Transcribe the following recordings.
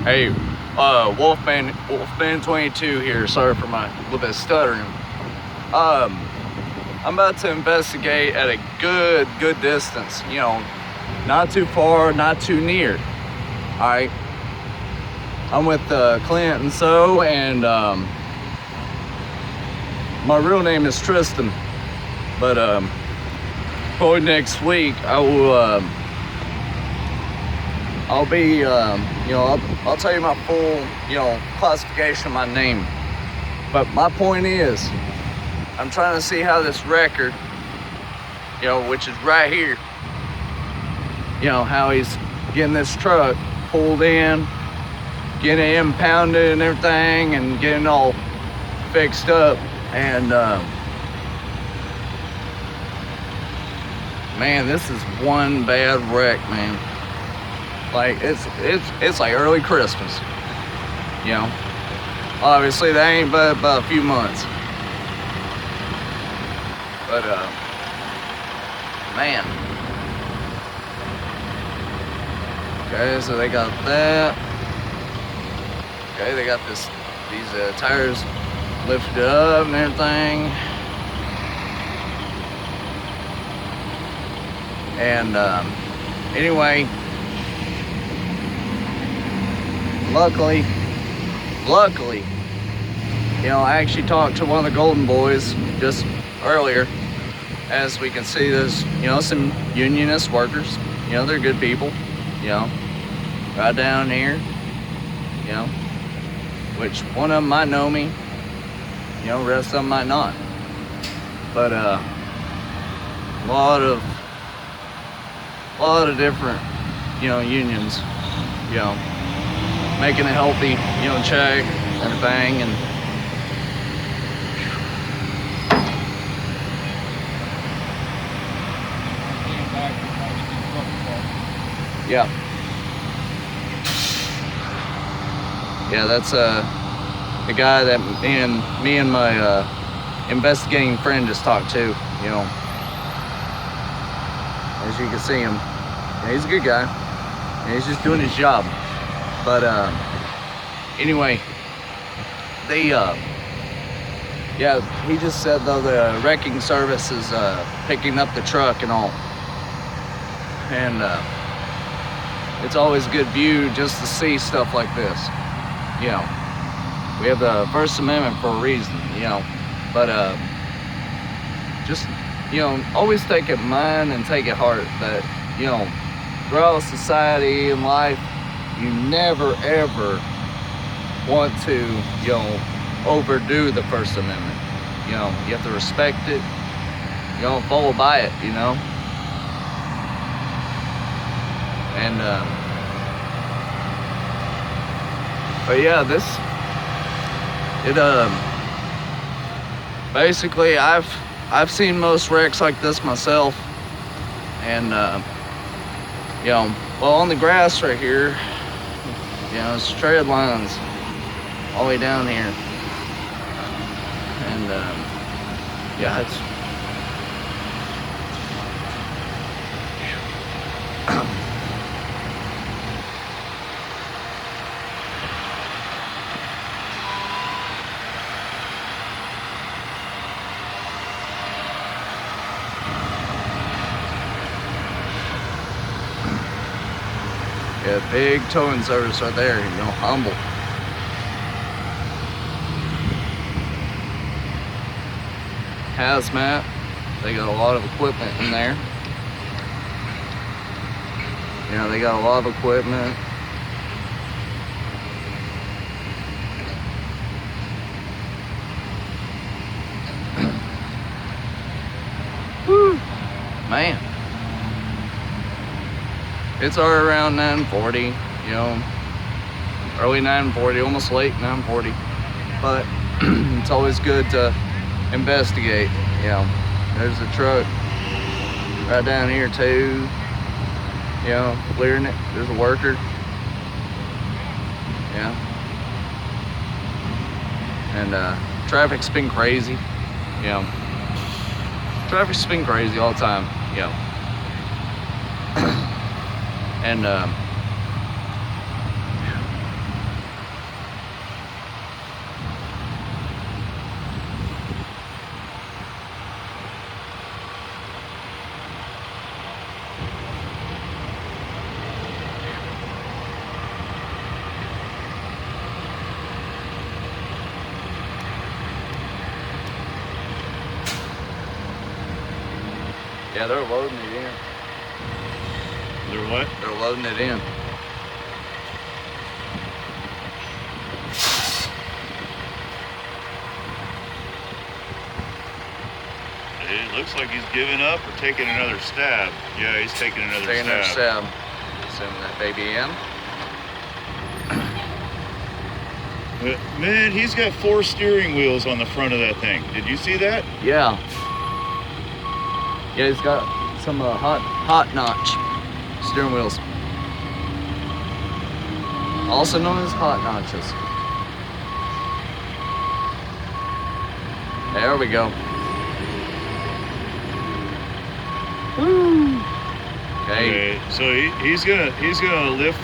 Hey, Wolfman 22 here. Sorry for my little bit of stuttering. I'm about to investigate at a good distance. You know, not too far, not too near. All right. I'm with Clint and so, and my real name is Tristan. But probably next week I will. I'll be, I'll tell you my full, classification of my name. But my point is, I'm trying to see how this record, which is right here, how he's getting this truck pulled in, getting it impounded and everything, and getting all fixed up. And man, this is one bad wreck, man. Like it's like early Christmas, Obviously that ain't but about a few months. But man. Okay, so they got that. Okay, they got these tires lifted up and everything. And anyway, luckily, I actually talked to one of the Golden Boys just earlier. As we can see, there's, some unionist workers. They're good people, right down here, which one of them might know me, rest of them might not. But a lot of different, unions, making a healthy, check, everything, and yeah, that's the guy that me and my investigating friend just talked to. As you can see him, he's a good guy. He's just doing his job. But anyway, he just said though the wrecking service is picking up the truck and all, and it's always a good view just to see stuff like this. We have the First Amendment for a reason, but just always take it in mind and take it hard that throughout society and life, you never ever want to overdo the First Amendment. You have to respect it, follow by it, and but yeah, basically I've seen most wrecks like this myself, and well, on the grass right here, it's tread lines all the way down here, and it's big towing service right there, humble. Hazmat, they got a lot of equipment in there. They got a lot of equipment. Whew, man. It's already around 9:40, early 9:40, almost late 9:40. But it's always good to investigate. There's a truck right down here too, clearing it. There's a worker. And traffic's been crazy. Traffic's been crazy all the time. And Yeah, they're loading it in. They're what? They're loading it in. It looks like he's giving up or taking another stab. Yeah, he's taking another Taking another stab. stab. Sending that baby in. Man, he's got 4 steering wheels on the front of that thing. Did you see that? Yeah. Yeah, he's got some hot notch steering wheels. Also known as hot notches. There we go. Woo. Okay. So he's gonna lift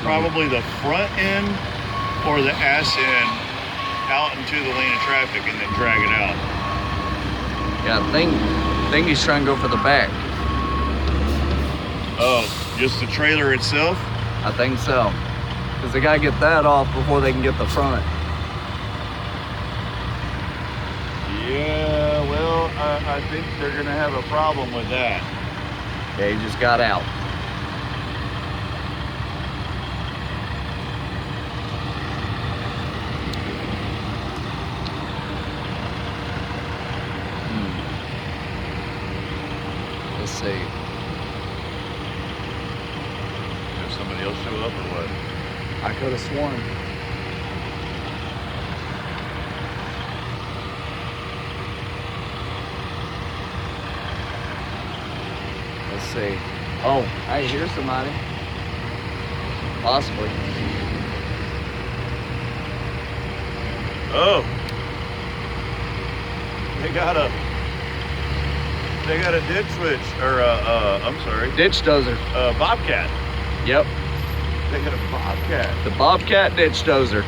probably the front end or the ass end out into the lane of traffic and then drag it out. Yeah, I think he's trying to go for the back. Oh, just the trailer itself? I think so. Because they gotta get that off before they can get the front. Yeah, well, I think they're gonna have a problem with that. Yeah, he just got out. Let's see. Did somebody else show up or what? I could have sworn. Let's see. Oh, hey, here's somebody. Possibly. Oh. They got a ditch switch, or I'm sorry. Ditch dozer. Bobcat. Yep. They got a Bobcat. The Bobcat ditch dozer.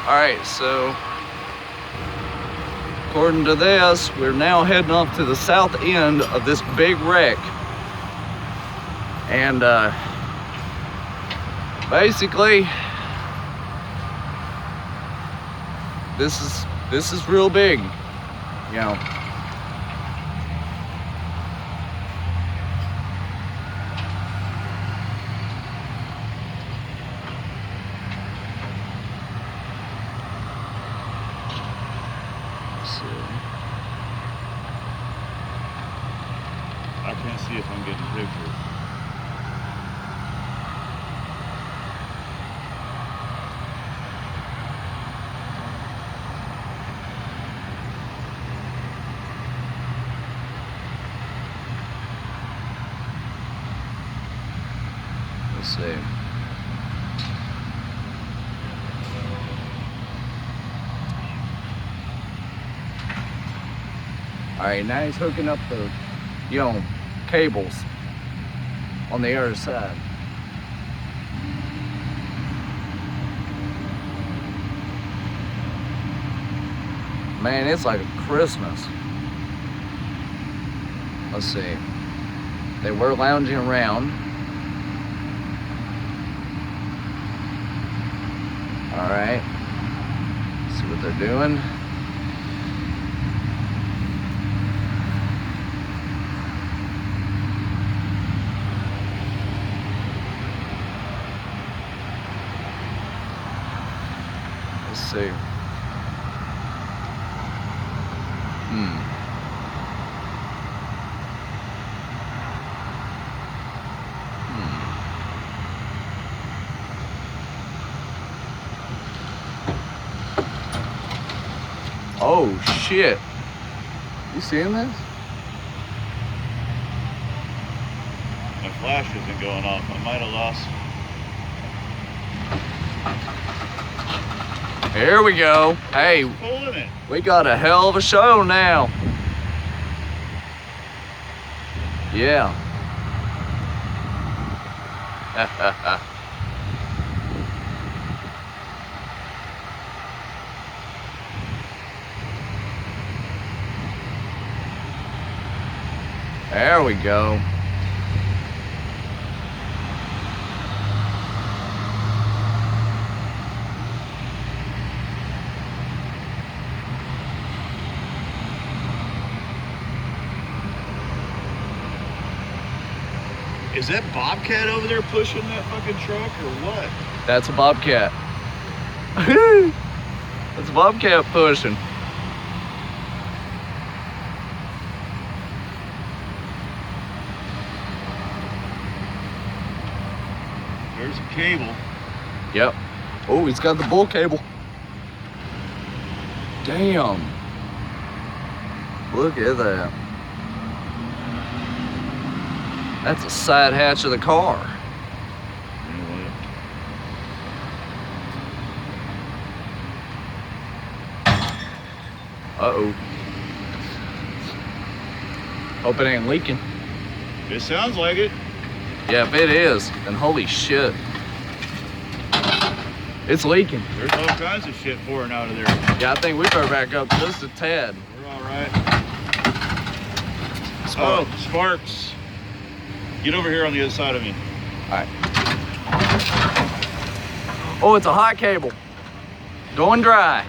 All right, so according to this, we're now heading off to the south end of this big wreck. And basically, this is real big, you know. I can't see if I'm getting pictures. Let's see. All right, now he's hooking up the, you know, cables on the other side. Man, it's like Christmas. Let's see. They were lounging around. All right. See what they're doing. Let's see. Oh shit. You seeing this? My flash isn't going off. I might have lost. Here we go. Hey, Pulling it. we got a hell of a show now. Yeah. There we go. Is that Bobcat over there pushing that fucking truck or what? That's a Bobcat. That's a Bobcat pushing. There's a cable. Yep. Oh, he's got the bull cable. Damn. Look at that. That's a side hatch of the car. You know what? Uh-oh. Hope it ain't leaking. It sounds like it. Yeah, if it is, then holy shit. It's leaking. There's all kinds of shit pouring out of there. Yeah, I think we better back up just a tad. We're all right. Spark. Oh, sparks. Get over here on the other side of me. All right. Oh, it's a hot cable. Going dry.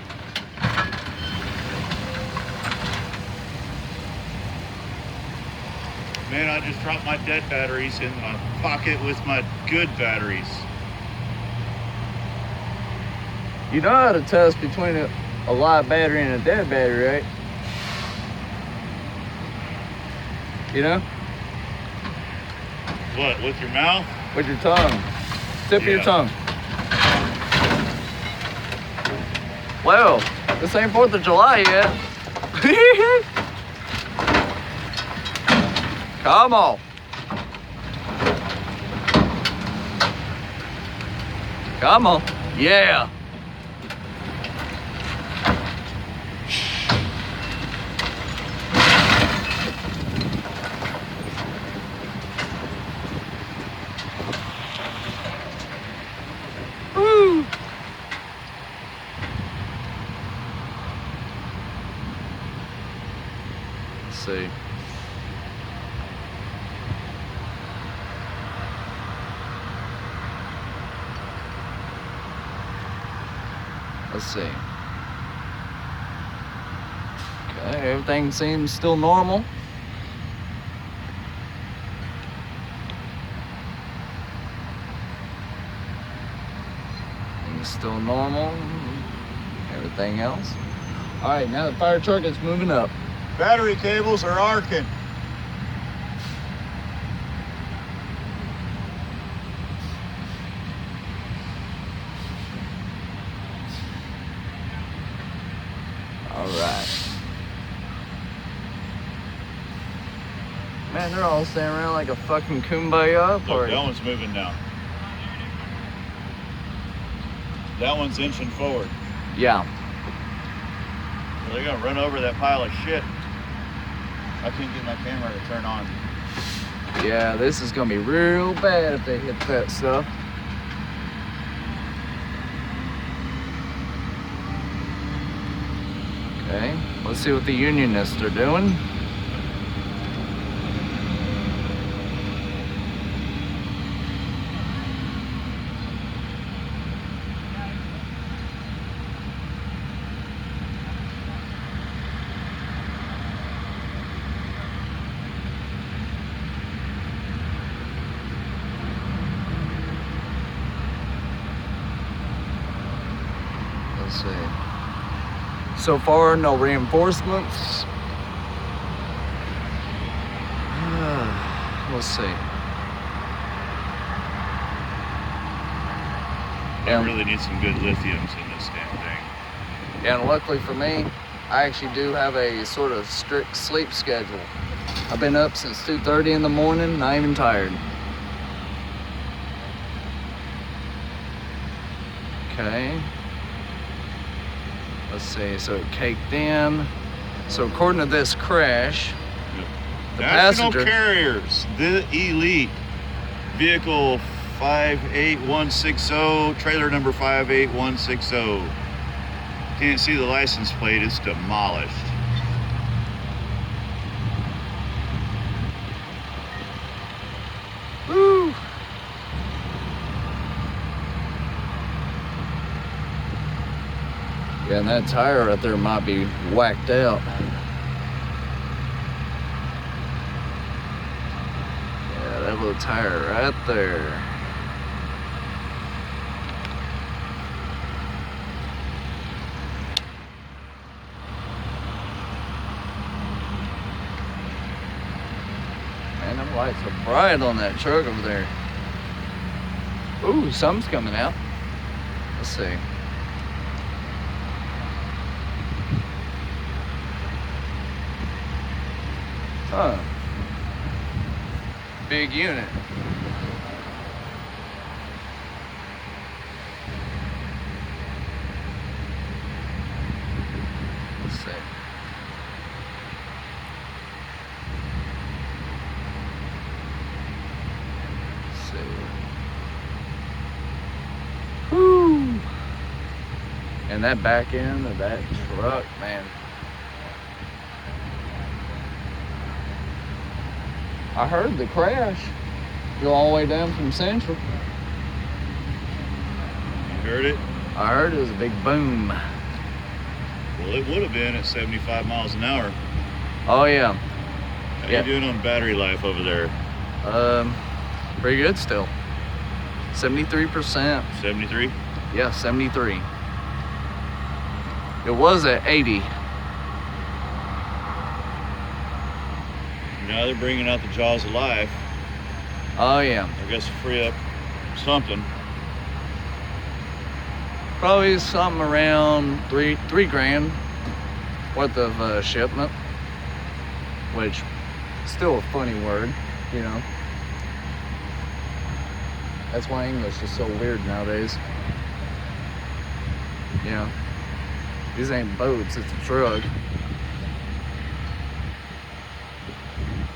Man, I just dropped my dead batteries in my pocket with my good batteries. You know how to test between a live battery and a dead battery, right? You know? What, with your mouth? With your tongue. Tip of your Yeah. tongue. Well, this ain't 4th of July yet. Come on. Come on. Yeah. Woo. Let's see. Let's see. Okay, everything seems still normal. Everything's still normal. Everything else. All right, now the fire truck is moving up. Battery cables are arcing. All right. Man, they're all standing around like a fucking kumbaya Look, party. that one's moving now. That one's inching forward. Yeah. They're gonna run over that pile of shit. I can't get my camera to turn on. Yeah, this is gonna be real bad if they hit that stuff. Okay, let's see what the Unionists are doing. Let's see. So far, no reinforcements. Let's see. I really need some good lithiums in this damn thing. And luckily for me, I actually do have a sort of strict sleep schedule. I've been up since 2:30 in the morning, not even tired. Okay. Let's see, so it caked in. So according to this crash, the National passenger... Carriers, the Elite, vehicle 58160, trailer number 58160. Can't see the license plate, it's demolished. Woo! Yeah, and that tire right there might be whacked out. Yeah, that that little tire right there. Man, them lights are bright on that truck over there. Ooh, something's coming out. Let's see. Huh. Big unit. Let's see. Let's see. Whoo! And that back end of that truck, man. I heard the crash go all the way down from Central. You heard it? I heard it was a big boom. Well, it would have been at 75 miles an hour. Oh yeah. How you doing on battery life over there? Pretty good still. 73%. 73? Yeah, 73. It was at 80. Now they're bringing out the jaws of life. Oh yeah. I guess to free up something. Probably something around three grand worth of shipment, which still a funny word, you know. That's why English is so weird nowadays. You know, these ain't boats, it's a truck.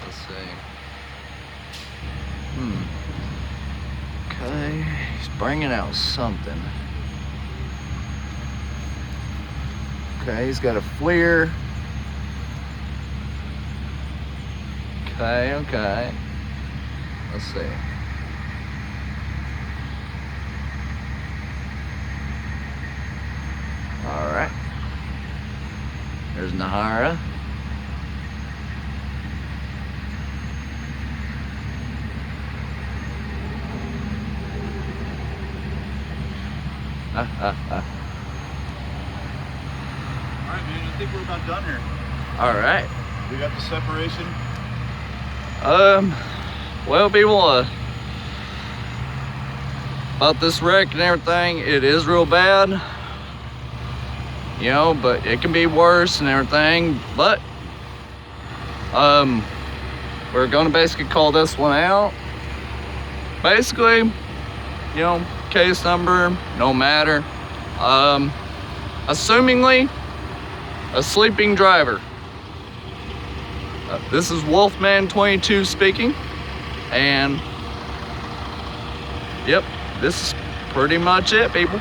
Let's see. Okay, he's bringing out something. Okay, he's got a FLIR. Okay. Let's see. All right. There's Nahara. All right, man, I think we're about done here. All right. We got the separation. Well, people, about this wreck and everything, it is real bad. You know, but it can be worse and everything. But, we're gonna basically call this one out. Basically, you know, case number, no matter. Assumingly, a sleeping driver. This is Wolfman 22 speaking, and yep, this is pretty much it, people.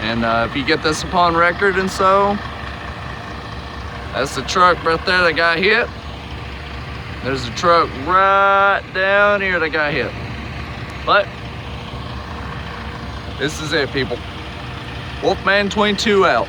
And if you get this upon record and so, that's the truck right there that got hit. There's a truck right down here that got hit. But this is it, people. Wolfman 22 out.